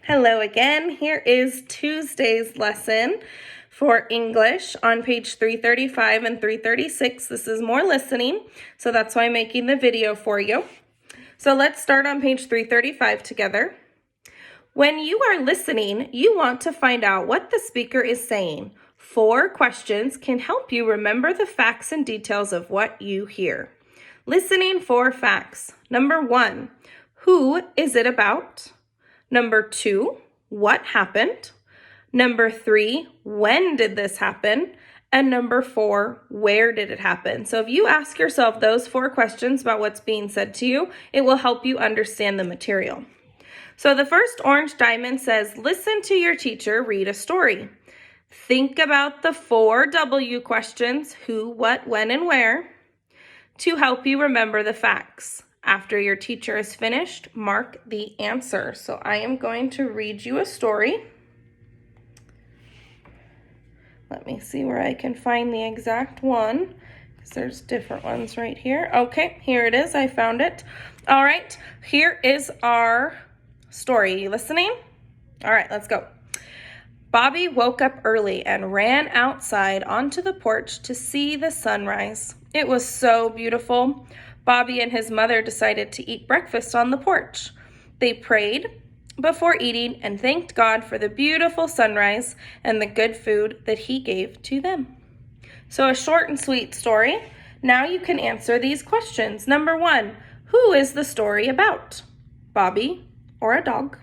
Hello again. Here is Tuesday's lesson for English on page 335 and 336. This is more listening, so that's why I'm making the video for you. So let's start on page 335 together. When you are listening, you want to find out what the speaker is saying. 4 questions can help you remember the facts and details of what you hear. Listening for facts. Number 1, who is it about? Number 2, what happened? Number 3, when did this happen? And number 4, where did it happen? So if you ask yourself those 4 questions about what's being said to you, it will help you understand the material. So the first orange diamond says, listen to your teacher read a story. Think about the 4 W questions, who, what, when, and where, to help you remember the facts. After your teacher is finished, mark the answer. So I am going to read you a story. Let me see where I can find the exact one, because there's different ones right here. Okay, here it is. I found it. All right, here is our story. You listening? All right, let's go. Bobby woke up early and ran outside onto the porch to see the sunrise. It was so beautiful. Bobby and his mother decided to eat breakfast on the porch. They prayed before eating and thanked God for the beautiful sunrise and the good food that he gave to them. So a short and sweet story. Now you can answer these questions. Number 1, who is the story about? Bobby or a dog?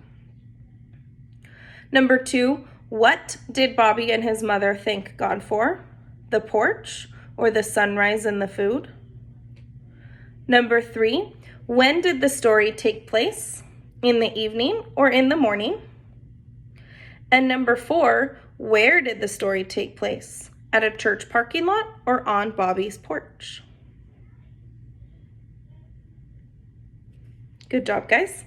Number 2, what did Bobby and his mother thank God for? The porch or the sunrise and the food? Number 3, when did the story take place? In the evening or in the morning? And number 4, where did the story take place? At a church parking lot or on Bobby's porch? Good job, guys.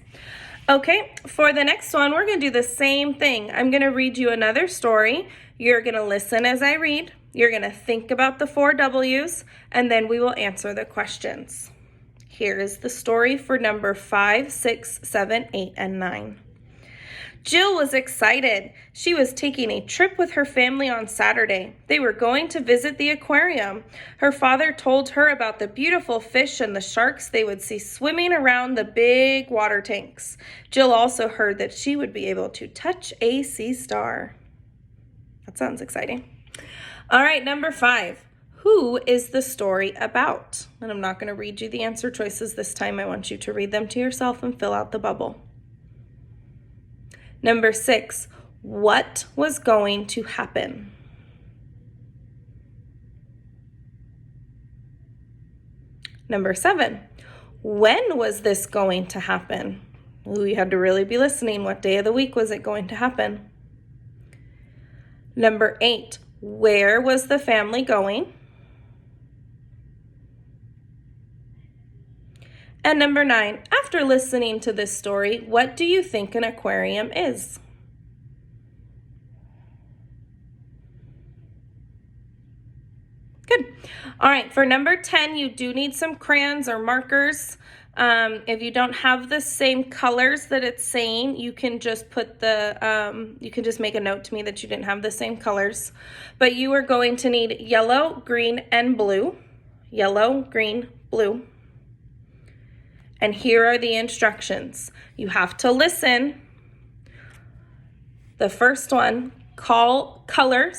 Okay, for the next one, we're going to do the same thing. I'm going to read you another story. You're going to listen as I read. You're going to think about the 4 W's, and then we will answer the questions. Here is the story for number 5, 6, 7, 8, and 9. Jill was excited. She was taking a trip with her family on Saturday. They were going to visit the aquarium. Her father told her about the beautiful fish and the sharks they would see swimming around the big water tanks. Jill also heard that she would be able to touch a sea star. That sounds exciting. All right, number 5. Who is the story about? And I'm not going to read you the answer choices this time. I want you to read them to yourself and fill out the bubble. Number 6, what was going to happen? Number 7, when was this going to happen? Ooh, you had to really be listening. What day of the week was it going to happen? Number 8, where was the family going? And number 9, after listening to this story, what do you think an aquarium is? Good. All right, for number 10, you do need some crayons or markers. If you don't have the same colors that it's saying, you can just put you can just make a note to me that you didn't have the same colors. But you are going to need yellow, green, and blue. Yellow, green, blue. And here are the instructions. You have to listen. The first one, color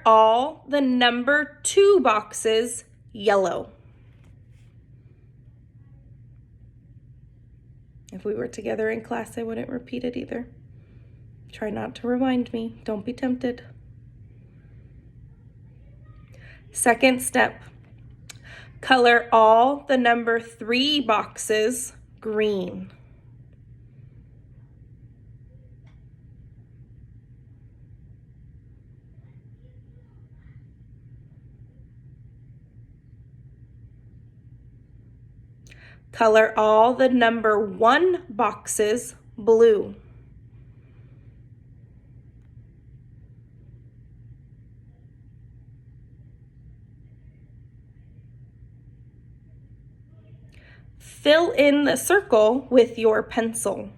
all the number 2 boxes yellow. If we were together in class, I wouldn't repeat it either. Try not to remind me. Don't be tempted. Second step. Color all the number 3 boxes green. Color all the number 1 boxes blue. Fill in the circle with your pencil.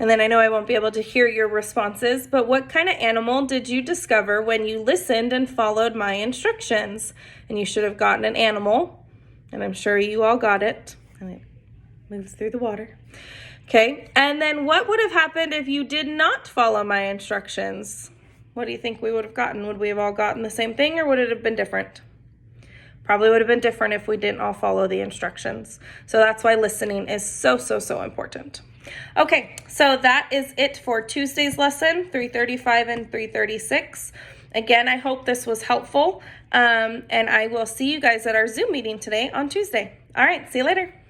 And then I know I won't be able to hear your responses, but what kind of animal did you discover when you listened and followed my instructions? And you should have gotten an animal, and I'm sure you all got it. And it moves through the water. Okay, and then what would have happened if you did not follow my instructions? What do you think we would have gotten? Would we have all gotten the same thing, or would it have been different? Probably would have been different if we didn't all follow the instructions. So that's why listening is so, so, so important. Okay, so that is it for Tuesday's lesson, 335 and 336. Again, I hope this was helpful, and I will see you guys at our Zoom meeting today on Tuesday. All right, see you later.